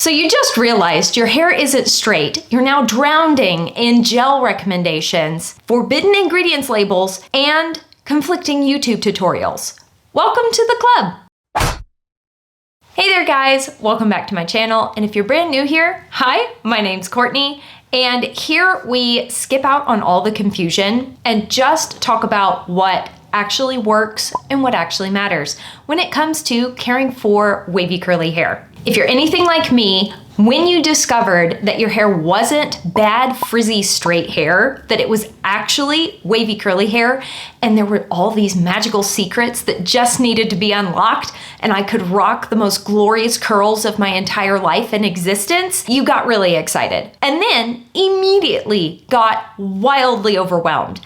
So you just realized your hair isn't straight. You're now drowning in gel recommendations, forbidden ingredients labels, and conflicting YouTube tutorials. Welcome to the club. Hey there guys, welcome back to my channel. And if you're brand new here, hi, my name's Courtney. And here we skip out on all the confusion and just talk about what actually works and what actually matters when it comes to caring for wavy curly hair. If you're anything like me, when you discovered that your hair wasn't bad, frizzy, straight hair, that it was actually wavy curly hair, and there were all these magical secrets that just needed to be unlocked, and I could rock the most glorious curls of my entire life and existence, you got really excited. And then immediately got wildly overwhelmed.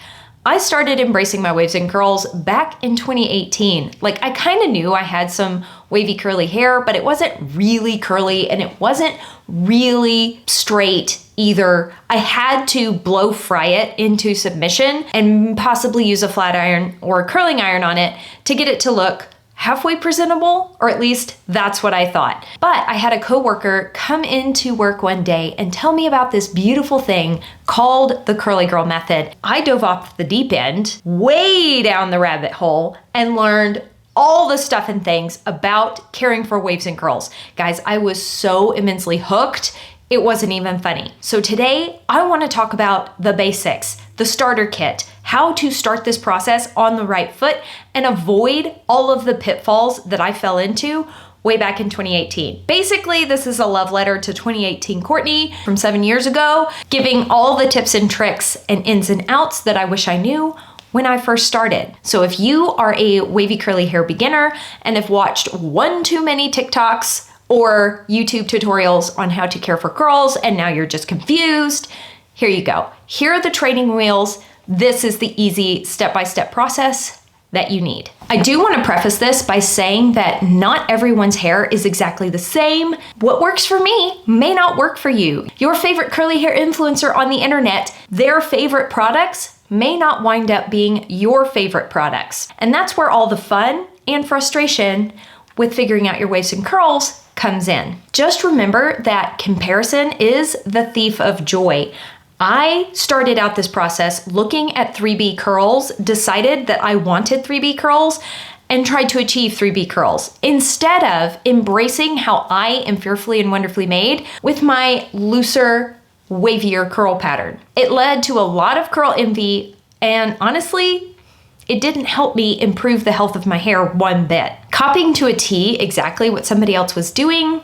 I started embracing my waves and curls back in 2018. Like, I kind of knew I had some wavy curly hair, but it wasn't really curly and it wasn't really straight either. I had to blow fry it into submission and possibly use a flat iron or a curling iron on it to get it to look halfway presentable, or at least that's what I thought. But I had a coworker come into work one day and tell me about this beautiful thing called the Curly Girl Method. I dove off the deep end, way down the rabbit hole, and learned all the stuff and things about caring for waves and curls. Guys, I was so immensely hooked, it wasn't even funny. So today, I wanna talk about the basics, the starter kit, how to start this process on the right foot and avoid all of the pitfalls that I fell into way back in 2018. Basically, this is a love letter to 2018 Courtney from 7 years ago, giving all the tips and tricks and ins and outs that I wish I knew when I first started. So if you are a wavy curly hair beginner and have watched one too many TikToks or YouTube tutorials on how to care for curls and now you're just confused, here you go. Here are the training wheels. This is the easy step-by-step process that you need. I do want to preface this by saying that not everyone's hair is exactly the same. What works for me may not work for you. Your favorite curly hair influencer on the internet, their favorite products may not wind up being your favorite products. And that's where all the fun and frustration with figuring out your waves and curls comes in. Just remember that comparison is the thief of joy. I started out this process looking at 3B curls, decided that I wanted 3B curls, and tried to achieve 3B curls instead of embracing how I am fearfully and wonderfully made with my looser, wavier curl pattern. It led to a lot of curl envy, and honestly, it didn't help me improve the health of my hair one bit. Copying to a T exactly what somebody else was doing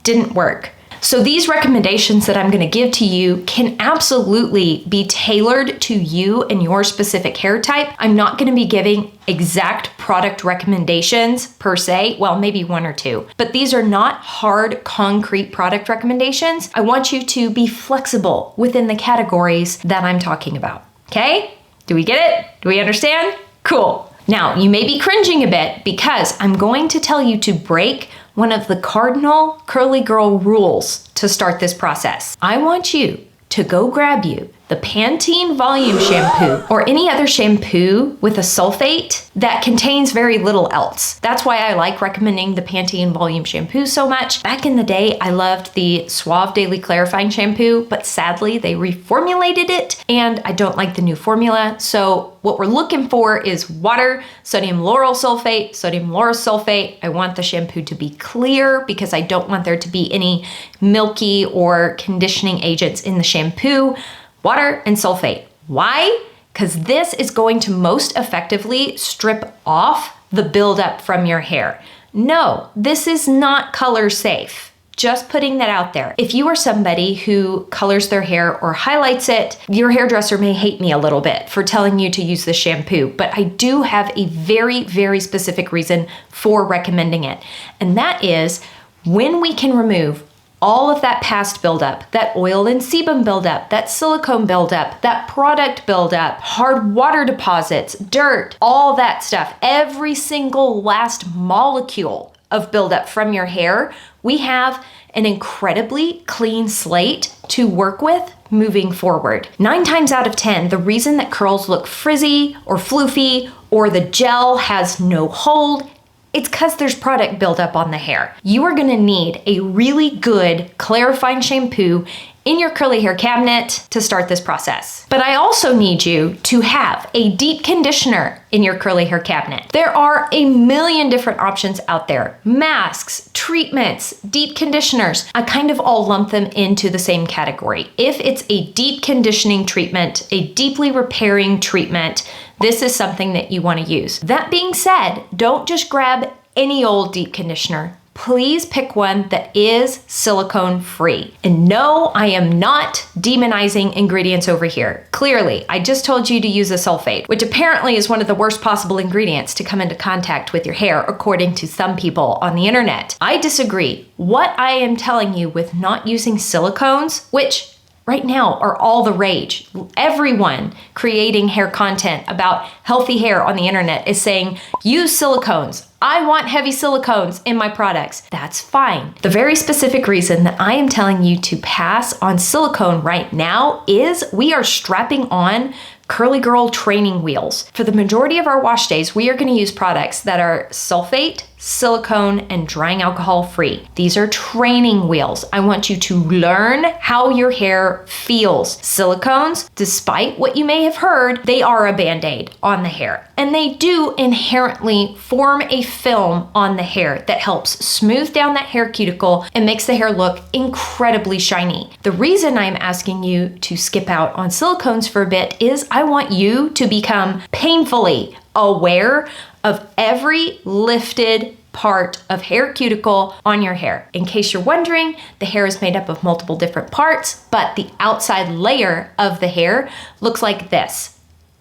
didn't work. So these recommendations that I'm gonna give to you can absolutely be tailored to you and your specific hair type. I'm not gonna be giving exact product recommendations per se, well, maybe one or two, but these are not hard, concrete product recommendations. I want you to be flexible within the categories that I'm talking about, okay? Do we get it? Do we understand? Cool. Now, you may be cringing a bit because I'm going to tell you to break one of the cardinal curly girl rules to start this process. I want you to go grab you the Pantene Volume Shampoo or any other shampoo with a sulfate that contains very little else. That's why I like recommending the Pantene Volume Shampoo so much. Back in the day, I loved the Suave Daily Clarifying Shampoo, but sadly they reformulated it and I don't like the new formula. So what we're looking for is water, sodium lauryl sulfate, sodium lauryl sulfate. I want the shampoo to be clear because I don't want there to be any milky or conditioning agents in the shampoo. Water and sulfate. Why? Because this is going to most effectively strip off the buildup from your hair. No, this is not color safe. Just putting that out there. If you are somebody who colors their hair or highlights it, your hairdresser may hate me a little bit for telling you to use the shampoo, but I do have a very, very specific reason for recommending it. And that is when we can remove all of that past buildup, that oil and sebum buildup, that silicone buildup, that product buildup, hard water deposits, dirt, all that stuff, every single last molecule of buildup from your hair, we have an incredibly clean slate to work with moving forward. 9 times out of 10, the reason that curls look frizzy or floofy or the gel has no hold It's because there's product buildup on the hair. You are gonna need a really good clarifying shampoo in your curly hair cabinet to start this process. But I also need you to have a deep conditioner in your curly hair cabinet. There are a million different options out there. Masks, treatments, deep conditioners. I kind of all lump them into the same category. If it's a deep conditioning treatment, a deeply repairing treatment, this is something that you want to use. That being said, don't just grab any old deep conditioner. Please pick one that is silicone free. And no, I am not demonizing ingredients over here. Clearly, I just told you to use a sulfate, which apparently is one of the worst possible ingredients to come into contact with your hair, according to some people on the internet. I disagree. What I am telling you with not using silicones, which right now are all the rage. Everyone creating hair content about healthy hair on the internet is saying, use silicones. I want heavy silicones in my products. That's fine. The very specific reason that I am telling you to pass on silicone right now is we are strapping on curly girl training wheels. For the majority of our wash days, we are going to use products that are sulfate, silicone, and drying alcohol free. These are training wheels. I want you to learn how your hair feels. Silicones, despite what you may have heard, they are a band-aid on the hair. And they do inherently form a film on the hair that helps smooth down that hair cuticle and makes the hair look incredibly shiny. The reason I'm asking you to skip out on silicones for a bit is I want you to become painfully aware of every lifted part of hair cuticle on your hair. In case you're wondering, the hair is made up of multiple different parts, but the outside layer of the hair looks like this.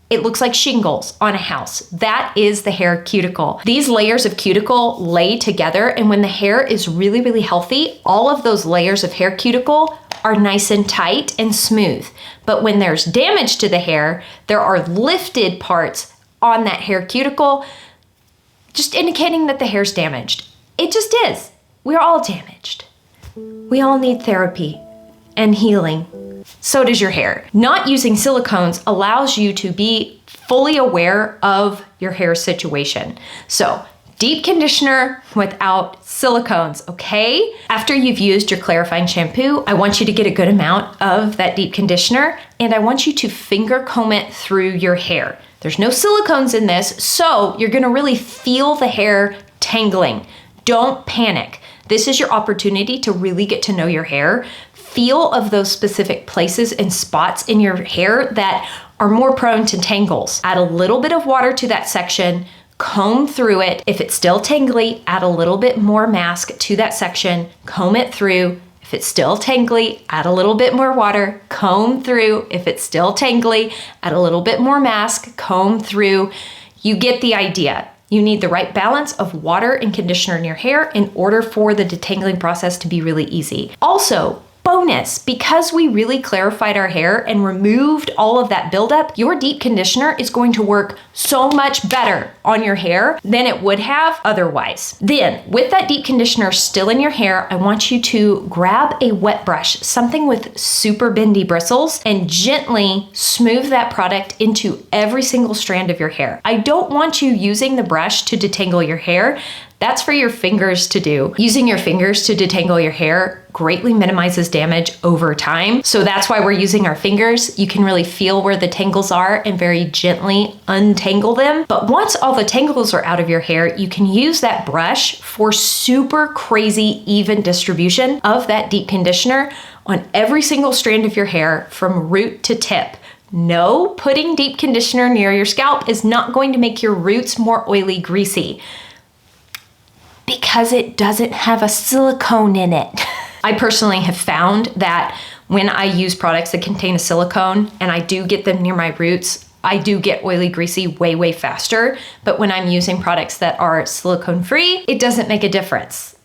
It looks like shingles on a house. That is the hair cuticle. These layers of cuticle lay together, and when the hair is really, really healthy, all of those layers of hair cuticle are nice and tight and smooth. But when there's damage to the hair, there are lifted parts on that hair cuticle, just indicating that the hair's damaged. It just is. We're all damaged. We all need therapy and healing. So does your hair. Not using silicones allows you to be fully aware of your hair situation. So, deep conditioner without silicones, okay? After you've used your clarifying shampoo, I want you to get a good amount of that deep conditioner, and I want you to finger comb it through your hair. There's no silicones in this, so you're gonna really feel the hair tangling. Don't panic. This is your opportunity to really get to know your hair. Feel of those specific places and spots in your hair that are more prone to tangles. Add a little bit of water to that section, comb through it. If it's still tangly, add a little bit more mask to that section, comb it through. If it's still tangly, add a little bit more water, comb through. If it's still tangly, add a little bit more mask, comb through. You get the idea. You need the right balance of water and conditioner in your hair in order for the detangling process to be really easy. Also, bonus, because we really clarified our hair and removed all of that buildup, your deep conditioner is going to work so much better on your hair than it would have otherwise. Then, with that deep conditioner still in your hair, I want you to grab a wet brush, something with super bendy bristles, and gently smooth that product into every single strand of your hair. I don't want you using the brush to detangle your hair. That's for your fingers to do. Using your fingers to detangle your hair greatly minimizes damage over time. So that's why we're using our fingers. You can really feel where the tangles are and very gently untangle them. But once all the tangles are out of your hair, you can use that brush for super crazy even distribution of that deep conditioner on every single strand of your hair from root to tip. No, putting deep conditioner near your scalp is not going to make your roots more oily, greasy, because it doesn't have a silicone in it. I personally have found that when I use products that contain a silicone and I do get them near my roots, I do get oily, greasy way, way faster. But when I'm using products that are silicone free, it doesn't make a difference.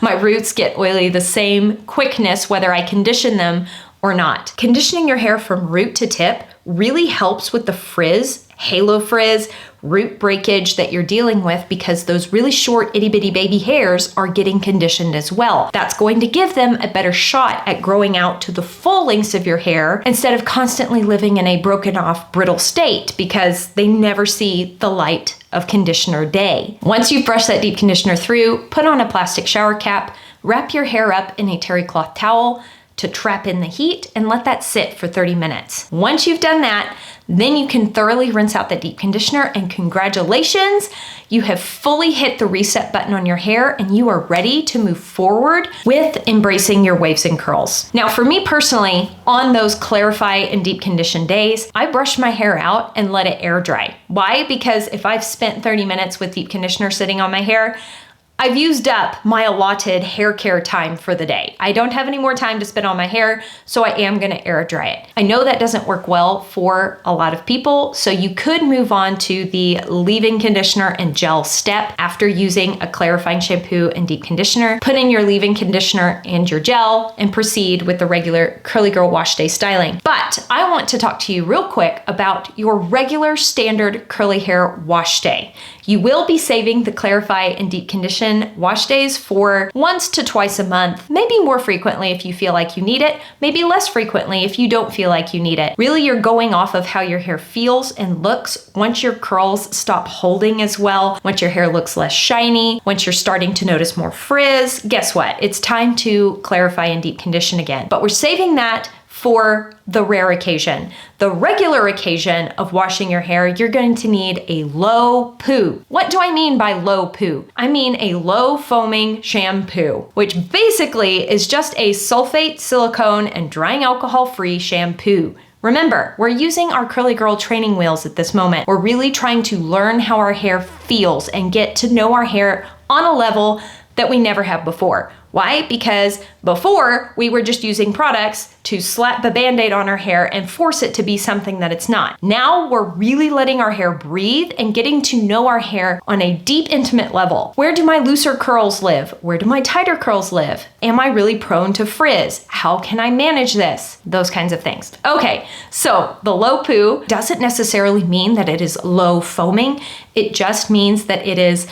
My roots get oily the same quickness whether I condition them or not. Conditioning your hair from root to tip really helps with the frizz, halo frizz, root breakage that you're dealing with, because those really short itty bitty baby hairs are getting conditioned as well. That's going to give them a better shot at growing out to the full lengths of your hair instead of constantly living in a broken off, brittle state because they never see the light of conditioner day. Once you've brushed that deep conditioner through, put on a plastic shower cap, wrap your hair up in a terry cloth towel to trap in the heat and let that sit for 30 minutes. Once you've done that, then you can thoroughly rinse out that deep conditioner, and congratulations, you have fully hit the reset button on your hair and you are ready to move forward with embracing your waves and curls. Now, for me personally, on those clarify and deep condition days, I brush my hair out and let it air dry. Why? Because if I've spent 30 minutes with deep conditioner sitting on my hair, I've used up my allotted hair care time for the day. I don't have any more time to spend on my hair, so I am gonna air dry it. I know that doesn't work well for a lot of people, so you could move on to the leave-in conditioner and gel step after using a clarifying shampoo and deep conditioner. Put in your leave-in conditioner and your gel and proceed with the regular Curly Girl Wash Day styling. But I want to talk to you real quick about your regular standard curly hair wash day. You will be saving the clarify and deep condition wash days for once to twice a month, maybe more frequently if you feel like you need it, maybe less frequently if you don't feel like you need it. Really, you're going off of how your hair feels and looks once your curls stop holding as well, once your hair looks less shiny, once you're starting to notice more frizz. Guess what? It's time to clarify and deep condition again. But we're saving that for the rare occasion. The regular occasion of washing your hair, you're going to need a low poo. What do I mean by low poo? I mean a low foaming shampoo, which basically is just a sulfate, silicone, and drying alcohol-free shampoo. Remember, we're using our Curly Girl training wheels at this moment. We're really trying to learn how our hair feels and get to know our hair on a level that we never have before. Why? Because before we were just using products to slap a Band-Aid on our hair and force it to be something that it's not. Now we're really letting our hair breathe and getting to know our hair on a deep, intimate level. Where do my looser curls live? Where do my tighter curls live? Am I really prone to frizz? How can I manage this? Those kinds of things. Okay, so the low poo doesn't necessarily mean that it is low foaming. It just means that it is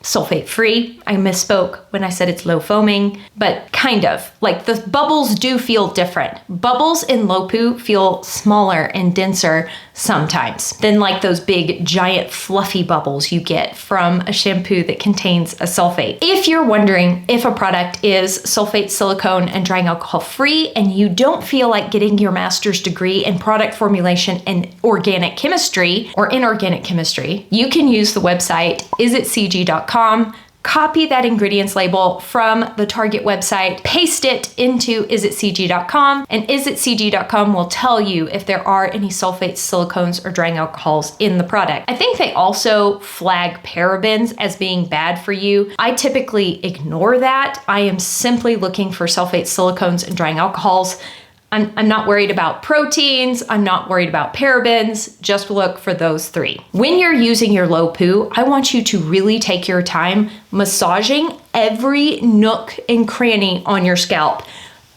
sulfate free. I misspoke when I said it's low foaming, but kind of. Like the bubbles do feel different. Bubbles in low poo feel smaller and denser sometimes than like those big giant fluffy bubbles you get from a shampoo that contains a sulfate. If you're wondering if a product is sulfate, silicone, and drying alcohol free and you don't feel like getting your master's degree in product formulation and organic chemistry or inorganic chemistry, you can use the website isitcg.com. Copy that ingredients label from the Target website, paste it into isitcg.com, and isitcg.com will tell you if there are any sulfates, silicones, or drying alcohols in the product. I think they also flag parabens as being bad for you. I typically ignore that. I am simply looking for sulfates, silicones, and drying alcohols. I'm not worried about proteins, I'm not worried about parabens, just look for those three. When you're using your low poo, I want you to really take your time massaging every nook and cranny on your scalp,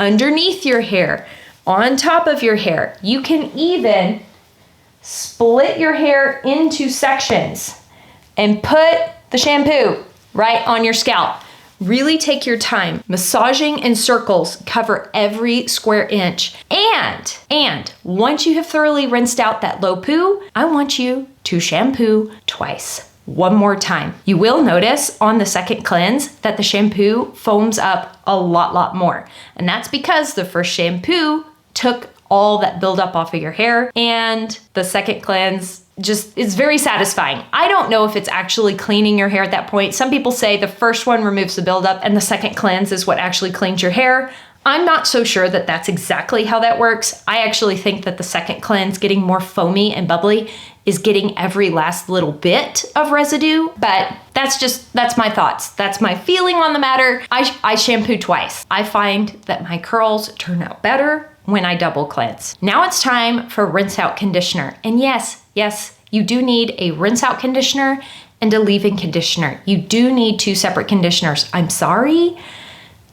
underneath your hair, on top of your hair. You can even split your hair into sections and put the shampoo right on your scalp. Really take your time. Massaging in circles, cover every square inch. And once you have thoroughly rinsed out that low poo, I want you to shampoo twice. One more time. You will notice on the second cleanse that the shampoo foams up a lot more. And that's because the first shampoo took all that buildup off of your hair, and the second cleanse just is very satisfying. I don't know if it's actually cleaning your hair at that point. Some people say the first one removes the buildup and the second cleanse is what actually cleans your hair. I'm not so sure that that's exactly how that works. I actually think that the second cleanse, getting more foamy and bubbly, is getting every last little bit of residue, but that's my thoughts. That's my feeling on the matter. I shampoo twice. I find that my curls turn out better when I double cleanse. Now it's time for rinse out conditioner. And yes, you do need a rinse out conditioner and a leave-in conditioner. You do need two separate conditioners. I'm sorry,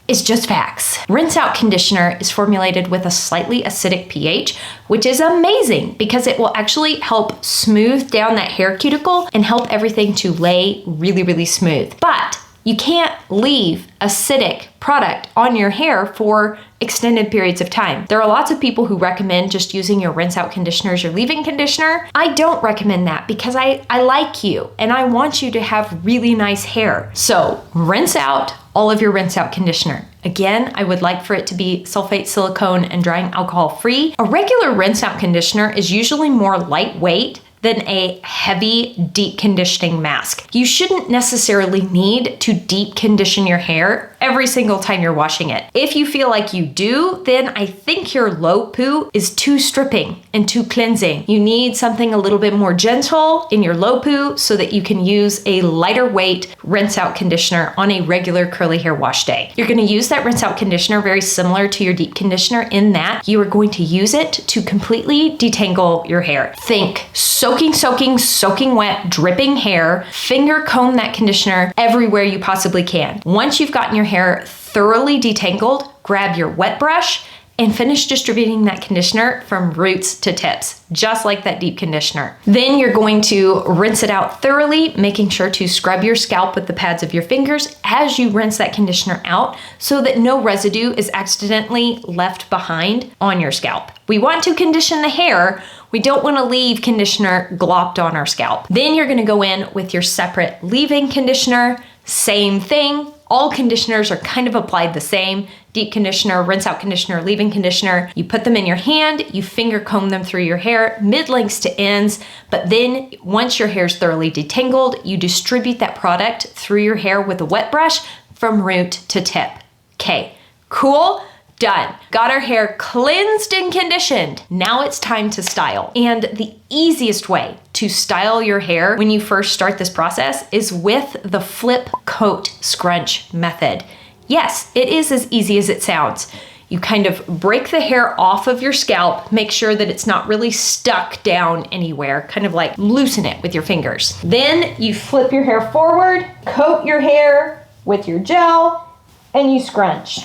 it's just facts. Rinse out conditioner is formulated with a slightly acidic pH, which is amazing because it will actually help smooth down that hair cuticle and help everything to lay really smooth. But You can't leave acidic product on your hair for extended periods of time. There are lots of people who recommend just using your rinse out conditioner as your leave-in conditioner. I don't recommend that because I like you and I want you to have really nice hair. So rinse out all of your rinse out conditioner. Again, I would like for it to be sulfate, silicone, and drying alcohol free. A regular rinse out conditioner is usually more lightweight than a heavy deep conditioning mask. You shouldn't necessarily need to deep condition your hair every single time you're washing it. If you feel like you do, then I think your low poo is too stripping and too cleansing. You need something a little bit more gentle in your low poo so that you can use a lighter weight rinse out conditioner on a regular curly hair wash day. You're gonna use that rinse out conditioner very similar to your deep conditioner in that you are going to use it to completely detangle your hair. Think soaking wet, dripping hair, finger comb that conditioner everywhere you possibly can. Once you've gotten your hair thoroughly detangled, grab your wet brush and finish distributing that conditioner from roots to tips, just like that deep conditioner. Then you're going to rinse it out thoroughly, making sure to scrub your scalp with the pads of your fingers as you rinse that conditioner out so that no residue is accidentally left behind on your scalp. We want to condition the hair. We don't want to leave conditioner glopped on our scalp. Then you're going to go in with your separate leave-in conditioner. Same thing. All conditioners are kind of applied the same. Deep conditioner, rinse out conditioner, leave-in conditioner. You put them in your hand, you finger comb them through your hair, mid-lengths to ends, but then once your hair is thoroughly detangled, you distribute that product through your hair with a wet brush from root to tip. Okay, cool? Done. Got our hair cleansed and conditioned. Now it's time to style. And the easiest way to style your hair when you first start this process is with the flip coat scrunch method. Yes, it is as easy as it sounds. You kind of break the hair off of your scalp, make sure that it's not really stuck down anywhere, kind of like loosen it with your fingers. Then you flip your hair forward, coat your hair with your gel, and you scrunch.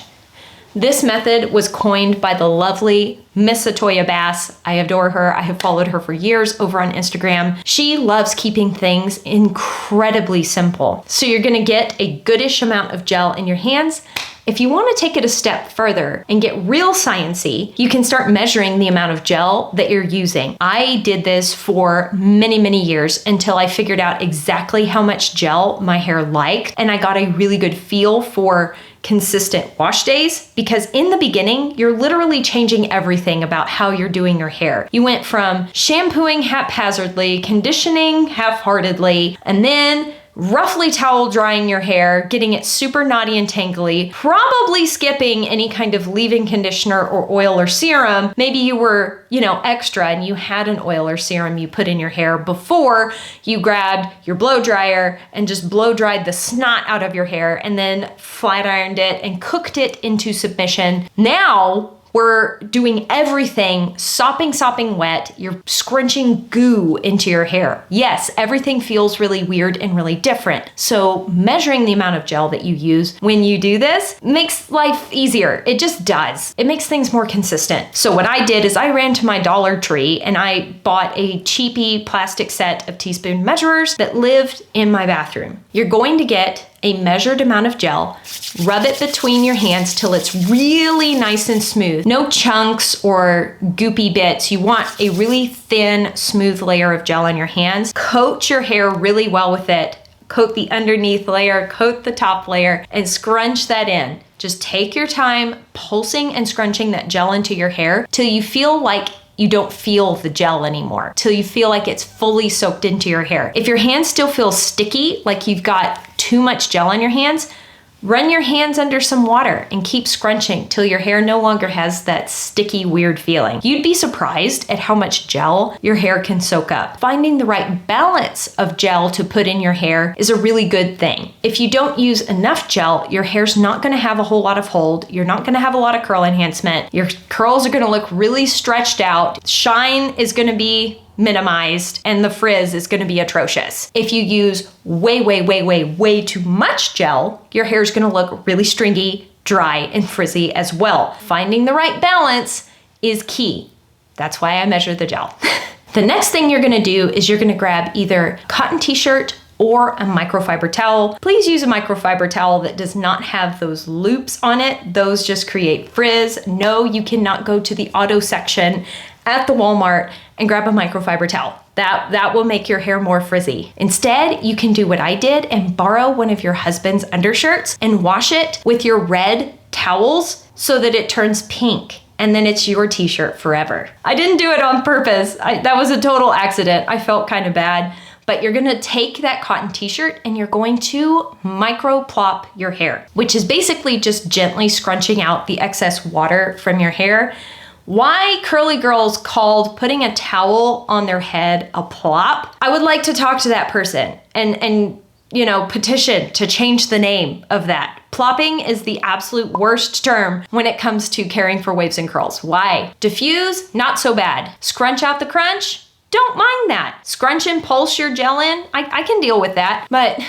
This method was coined by the lovely Miss Atoya Bass. I adore her. I have followed her for years over on Instagram. She loves keeping things incredibly simple. So you're gonna get a goodish amount of gel in your hands. If you want to take it a step further and get real sciencey, you can start measuring the amount of gel that you're using. I did this for many years until I figured out exactly how much gel my hair liked, and I got a really good feel for consistent wash days, because in the beginning, you're literally changing everything about how you're doing your hair. You went from shampooing haphazardly, conditioning half-heartedly, and then roughly towel drying your hair, getting it super knotty and tangly, probably skipping any kind of leave-in conditioner or oil or serum. Maybe you were, extra and you had an oil or serum you put in your hair before you grabbed your blow dryer and just blow dried the snot out of your hair and then flat ironed it and cooked it into submission. Now, we're doing everything sopping wet. You're scrunching goo into your hair. Yes, everything feels really weird and really different. So measuring the amount of gel that you use when you do this makes life easier. It just does. It makes things more consistent. So what I did is I ran to my Dollar Tree and I bought a cheapy plastic set of teaspoon measurers that lived in my bathroom. You're going to get a measured amount of gel, rub it between your hands till it's really nice and smooth. No chunks or goopy bits. You want a really thin, smooth layer of gel on your hands. Coat your hair really well with it. Coat the underneath layer, coat the top layer, and scrunch that in. Just take your time pulsing and scrunching that gel into your hair till you feel like you don't feel the gel anymore, till you feel like it's fully soaked into your hair. If your hands still feel sticky, like you've got too much gel on your hands, run your hands under some water and keep scrunching till your hair no longer has that sticky, weird feeling. You'd be surprised at how much gel your hair can soak up. Finding the right balance of gel to put in your hair is a really good thing. If you don't use enough gel, your hair's not gonna have a whole lot of hold. You're not gonna have a lot of curl enhancement. Your curls are gonna look really stretched out. Shine is gonna be minimized, and the frizz is gonna be atrocious. If you use way too much gel, your hair is gonna look really stringy, dry, and frizzy as well. Finding the right balance is key. That's why I measure the gel. The next thing you're gonna do is you're gonna grab either cotton t-shirt or a microfiber towel. Please use a microfiber towel that does not have those loops on it. Those just create frizz. No, you cannot go to the auto section at the Walmart and grab a microfiber towel. That will make your hair more frizzy. Instead, you can do what I did and borrow one of your husband's undershirts and wash it with your red towels so that it turns pink. And then it's your t-shirt forever. I didn't do it on purpose. That was a total accident. I felt kind of bad. But you're gonna take that cotton t-shirt and you're going to micro plop your hair, which is basically just gently scrunching out the excess water from your hair. Why curly girls called putting a towel on their head a plop? I would like to talk to that person and petition to change the name of that. Plopping is the absolute worst term when it comes to caring for waves and curls. Why? Diffuse, not so bad. Scrunch out the crunch, don't mind that. Scrunch and pulse your gel in, I can deal with that. But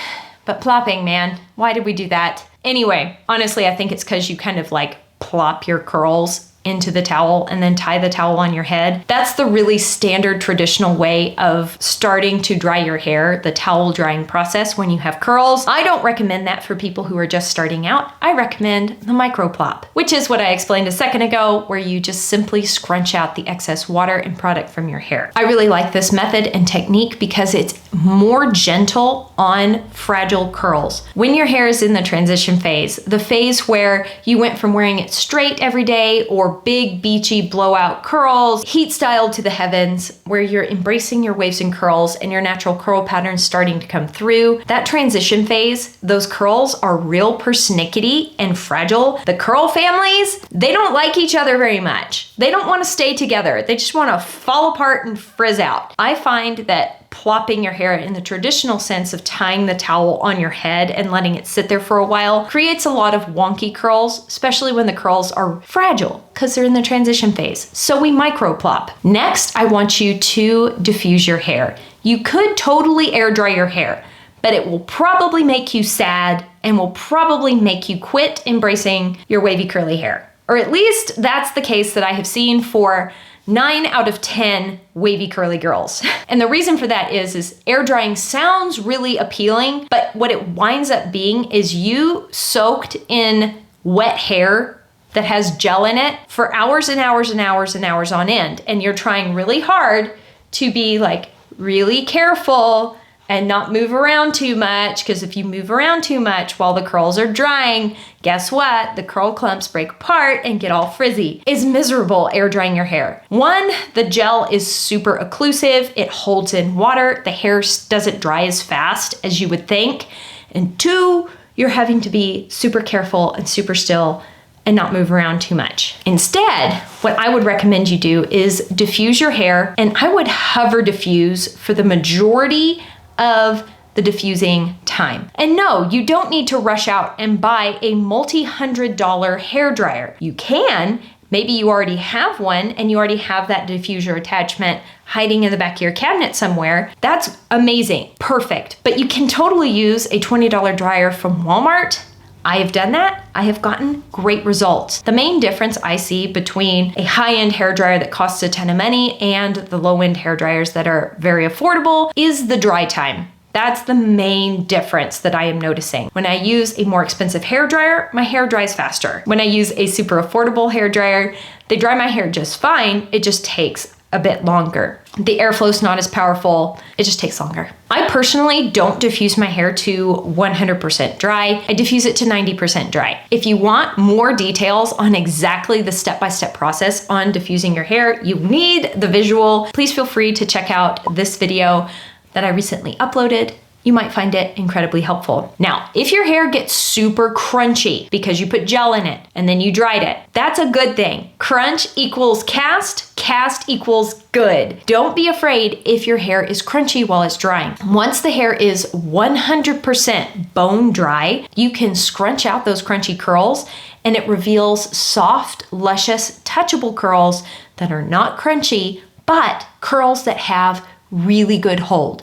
plopping, man, why did we do that? Anyway, honestly, I think it's because you kind of like plop your curls into the towel and then tie the towel on your head. That's the really standard traditional way of starting to dry your hair, the towel drying process when you have curls. I don't recommend that for people who are just starting out. I recommend the micro plop, which is what I explained a second ago, where you just simply scrunch out the excess water and product from your hair. I really like this method and technique because it's more gentle on fragile curls. When your hair is in the transition phase, the phase where you went from wearing it straight every day or big beachy blowout curls, heat styled to the heavens, where you're embracing your waves and curls and your natural curl patterns starting to come through. That transition phase, those curls are real persnickety and fragile. The curl families, they don't like each other very much. They don't want to stay together. They just want to fall apart and frizz out. I find that plopping your hair in the traditional sense of tying the towel on your head and letting it sit there for a while creates a lot of wonky curls, especially when the curls are fragile because they're in the transition phase. So we micro plop. Next, I want you to diffuse your hair. You could totally air dry your hair, but it will probably make you sad and will probably make you quit embracing your wavy curly hair. Or at least that's the case that I have seen for 9 out of 10 wavy curly girls. And the reason for that is air drying sounds really appealing, but what it winds up being is you soaked in wet hair that has gel in it for hours and hours and hours and hours on end. And you're trying really hard to be like really careful and not move around too much, because if you move around too much while the curls are drying, guess what? The curl clumps break apart and get all frizzy. It's miserable air drying your hair. One, the gel is super occlusive. It holds in water. The hair doesn't dry as fast as you would think. And two, you're having to be super careful and super still and not move around too much. Instead, what I would recommend you do is diffuse your hair, and I would hover diffuse for the majority of the diffusing time. And no, you don't need to rush out and buy a multi-$100 hair dryer. You can, maybe you already have one and you already have that diffuser attachment hiding in the back of your cabinet somewhere. That's amazing, perfect. But you can totally use a $20 dryer from Walmart. I have done that. I have gotten great results. The main difference I see between a high-end hairdryer that costs a ton of money and the low-end hairdryers that are very affordable is the dry time. That's the main difference that I am noticing. When I use a more expensive hairdryer, my hair dries faster. When I use a super affordable hairdryer, they dry my hair just fine. It just takes a bit longer. The airflow's not as powerful. It just takes longer. I personally don't diffuse my hair to 100% dry. I diffuse it to 90% dry. If you want more details on exactly the step-by-step process on diffusing your hair, you need the visual. Please feel free to check out this video that I recently uploaded. You might find it incredibly helpful. Now, if your hair gets super crunchy because you put gel in it and then you dried it, that's a good thing. Crunch equals cast, cast equals good. Don't be afraid if your hair is crunchy while it's drying. Once the hair is 100% bone dry, you can scrunch out those crunchy curls and it reveals soft, luscious, touchable curls that are not crunchy, but curls that have really good hold.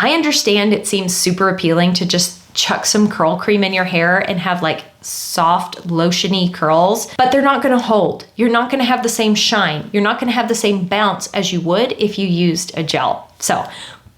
I understand it seems super appealing to just chuck some curl cream in your hair and have like soft, lotiony curls, but they're not gonna hold. You're not gonna have the same shine. You're not gonna have the same bounce as you would if you used a gel. So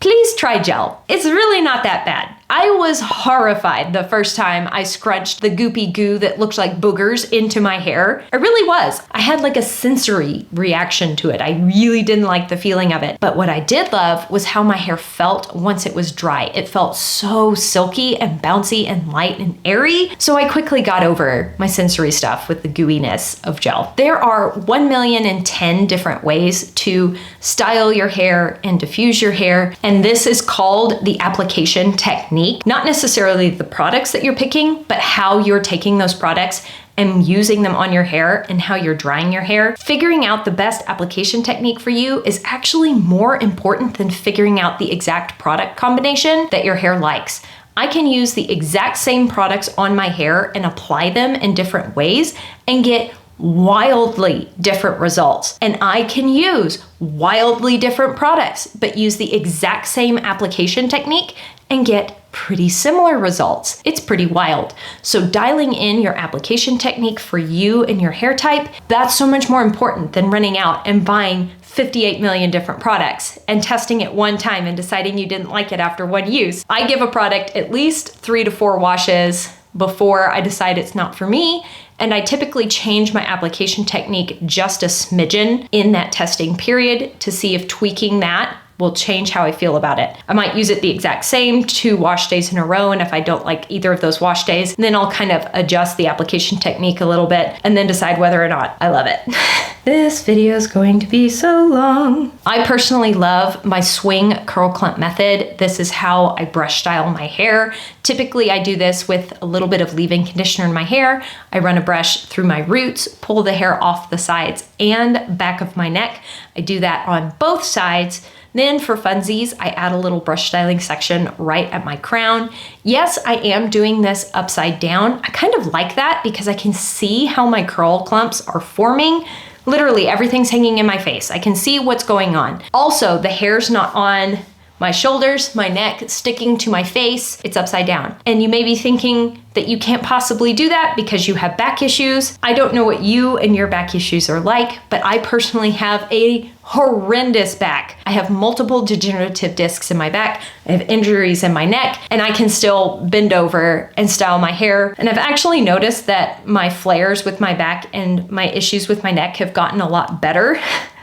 please try gel. It's really not that bad. I was horrified the first time I scrunched the goopy goo that looked like boogers into my hair. I really was. I had like a sensory reaction to it. I really didn't like the feeling of it. But what I did love was how my hair felt once it was dry. It felt so silky and bouncy and light and airy. So I quickly got over my sensory stuff with the gooiness of gel. There are 1,000,010 different ways to style your hair and diffuse your hair. And this is called the application technique. Not necessarily the products that you're picking, but how you're taking those products and using them on your hair and how you're drying your hair. Figuring out the best application technique for you is actually more important than figuring out the exact product combination that your hair likes. I can use the exact same products on my hair and apply them in different ways and get wildly different results. And I can use wildly different products, but use the exact same application technique and get pretty similar results. It's pretty wild. So dialing in your application technique for you and your hair type, that's so much more important than running out and buying 58 million different products and testing it one time and deciding you didn't like it after one use. I give a product at least 3 to 4 washes before I decide it's not for me. And I typically change my application technique just a smidgen in that testing period to see if tweaking that will change how I feel about it. I might use it the exact same 2 wash days in a row, and if I don't like either of those wash days, then I'll kind of adjust the application technique a little bit and then decide whether or not I love it. This video is going to be so long. I personally love my swing curl clump method. This is how I brush style my hair. Typically, I do this with a little bit of leave-in conditioner in my hair. I run a brush through my roots, pull the hair off the sides and back of my neck. I do that on both sides. Then for funsies, I add a little brush styling section right at my crown. Yes, I am doing this upside down. I kind of like that because I can see how my curl clumps are forming. Literally everything's hanging in my face. I can see what's going on. Also, the hair's not on my shoulders, my neck, sticking to my face. It's upside down. And you may be thinking that you can't possibly do that because you have back issues. I don't know what you and your back issues are like, but I personally have a horrendous back. I have multiple degenerative discs in my back. I have injuries in my neck, and I can still bend over and style my hair. And I've actually noticed that my flares with my back and my issues with my neck have gotten a lot better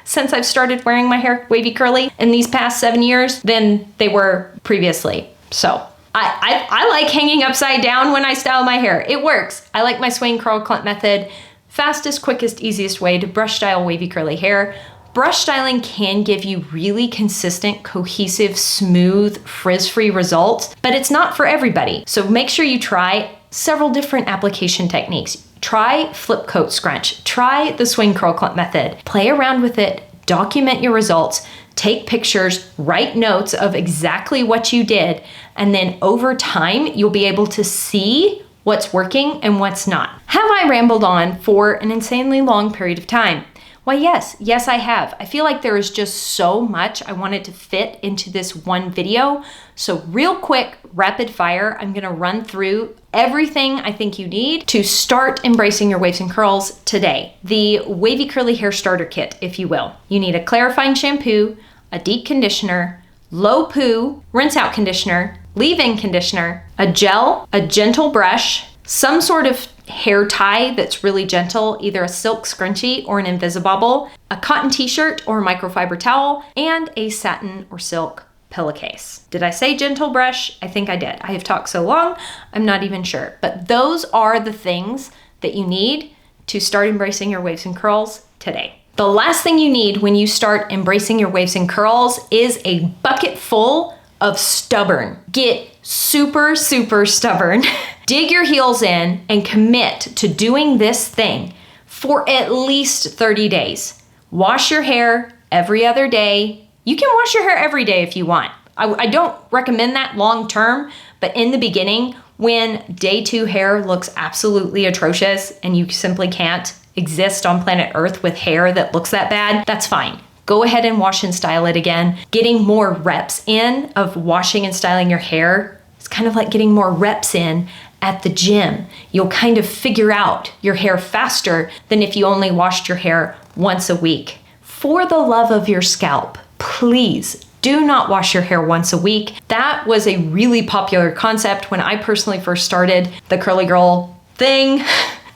since I've started wearing my hair wavy curly in these past 7 years than they were previously. So I like hanging upside down when I style my hair. It works. I like my swing curl clump method. Fastest, quickest, easiest way to brush style wavy curly hair. Brush styling can give you really consistent, cohesive, smooth, frizz-free results, but it's not for everybody. So make sure you try several different application techniques. Try flip coat scrunch, try the swing curl clump method, play around with it, document your results, take pictures, write notes of exactly what you did, and then over time, you'll be able to see what's working and what's not. Have I rambled on for an insanely long period of time? Why, yes, I have. I feel like there is just so much I wanted to fit into this one video. So real quick, rapid fire, I'm gonna run through everything I think you need to start embracing your waves and curls today. The wavy curly hair starter kit, if you will. You need a clarifying shampoo, a deep conditioner, low poo, rinse out conditioner, leave-in conditioner, a gel, a gentle brush, some sort of hair tie that's really gentle, either a silk scrunchie or an Invisibobble, a cotton t-shirt or a microfiber towel, and a satin or silk pillowcase. Did I say gentle brush? I think I did. I have talked so long, I'm not even sure. But those are the things that you need to start embracing your waves and curls today. The last thing you need when you start embracing your waves and curls is a bucket full of stubborn. Get super, super stubborn. Dig your heels in and commit to doing this thing for at least 30 days. Wash your hair every other day. You can wash your hair every day if you want. I don't recommend that long term, but in the beginning, when day 2 hair looks absolutely atrocious and you simply can't exist on planet Earth with hair that looks that bad, that's fine. Go ahead and wash and style it again. Getting more reps in of washing and styling your hair is kind of like getting more reps in at the gym. You'll kind of figure out your hair faster than if you only washed your hair once a week. For the love of your scalp, please Do not wash your hair once a week. That was a really popular concept when I personally first started the curly girl thing.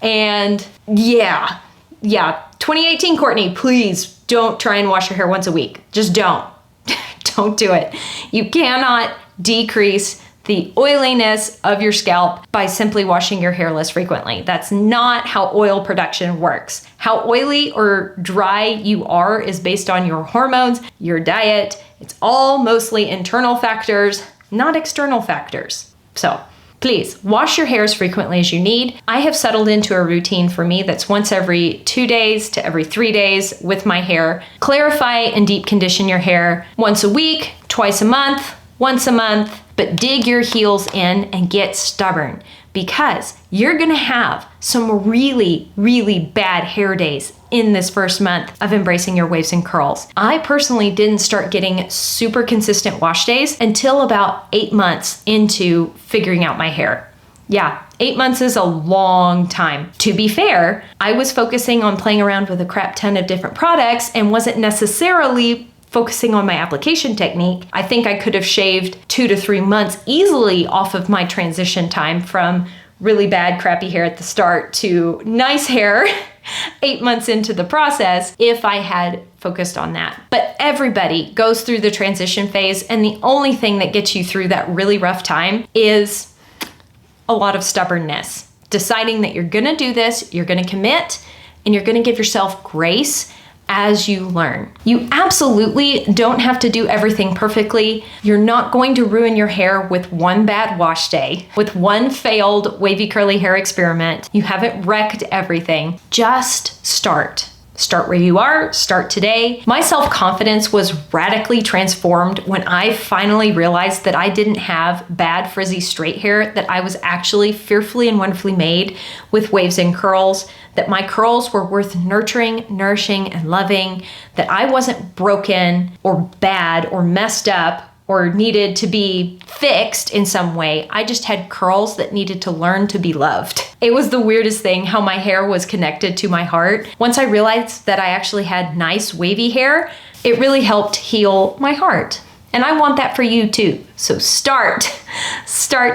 And yeah, 2018 Courtney, please don't try and wash your hair once a week. Just don't. Don't do it. You cannot decrease the oiliness of your scalp by simply washing your hair less frequently. That's not how oil production works. How oily or dry you are is based on your hormones, your diet. It's all mostly internal factors, not external factors. So please wash your hair as frequently as you need. I have settled into a routine for me that's once every 2 days to every 3 days with my hair. Clarify and deep condition your hair once a week, twice a month, once a month, but dig your heels in and get stubborn, because you're gonna have some really, really bad hair days in this first month of embracing your waves and curls. I personally didn't start getting super consistent wash days until about 8 months into figuring out my hair. Yeah, 8 months is a long time. To be fair, I was focusing on playing around with a crap ton of different products and wasn't necessarily focusing on my application technique. I think I could have shaved 2 to 3 months easily off of my transition time from really bad, crappy hair at the start to nice hair 8 months into the process if I had focused on that. But everybody goes through the transition phase, and the only thing that gets you through that really rough time is a lot of stubbornness. Deciding that you're gonna do this, you're gonna commit, and you're gonna give yourself grace as you learn. You absolutely don't have to do everything perfectly. You're not going to ruin your hair with one bad wash day, with one failed wavy curly hair experiment. You haven't wrecked everything. Just start. Start where you are, start today. My self-confidence was radically transformed when I finally realized that I didn't have bad frizzy straight hair, that I was actually fearfully and wonderfully made with waves and curls, that my curls were worth nurturing, nourishing, and loving, that I wasn't broken or bad or messed up or needed to be fixed in some way. I just had curls that needed to learn to be loved. It was the weirdest thing how my hair was connected to my heart. Once I realized that I actually had nice wavy hair, it really helped heal my heart. And I want that for you too. So start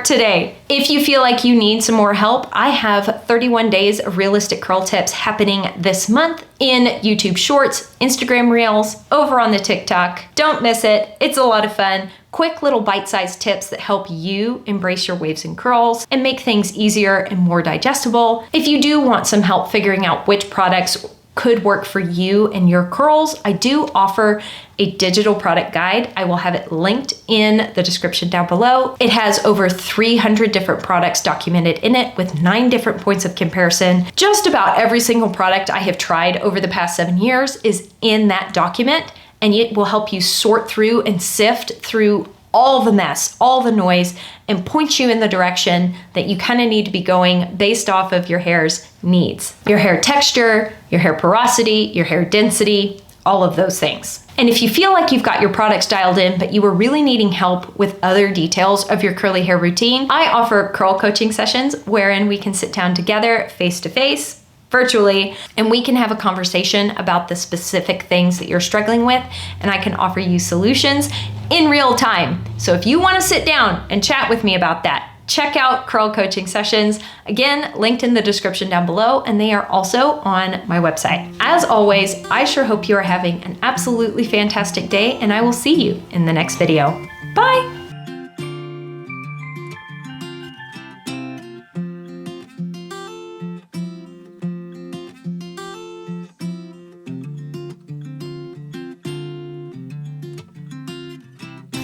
today. If you feel like you need some more help, I have 31 days of realistic curl tips happening this month in YouTube Shorts, Instagram Reels, over on the TikTok. Don't miss it. It's a lot of fun. Quick little bite-sized tips that help you embrace your waves and curls and make things easier and more digestible. If you do want some help figuring out which products could work for you and your curls, I do offer a digital product guide. I will have it linked in the description down below. It has over 300 different products documented in it with 9 different points of comparison. Just about every single product I have tried over the past 7 years is in that document, and it will help you sort through and sift through all the mess, all the noise, and point you in the direction that you kind of need to be going based off of your hair's needs. Your hair texture, your hair porosity, your hair density, all of those things. And if you feel like you've got your products dialed in, but you were really needing help with other details of your curly hair routine, I offer curl coaching sessions wherein we can sit down together face to face, virtually, and we can have a conversation about the specific things that you're struggling with, and I can offer you solutions in real time. So if you want to sit down and chat with me about that, check out curl coaching sessions. Again, linked in the description down below, and they are also on my website. As always, I sure hope you are having an absolutely fantastic day, and I will see you in the next video. Bye!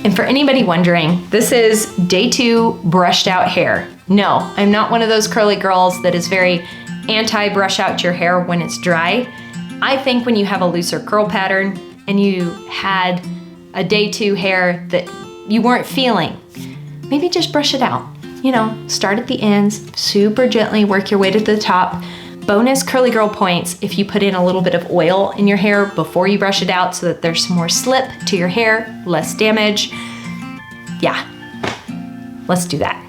And for anybody wondering, this is day 2 brushed out hair. No, I'm not one of those curly girls that is very anti-brush out your hair when it's dry. I think when you have a looser curl pattern and you had a day 2 hair that you weren't feeling, maybe just brush it out. You know, start at the ends, super gently work your way to the top. Bonus curly girl points if you put in a little bit of oil in your hair before you brush it out so that there's some more slip to your hair, less damage. Yeah, let's do that.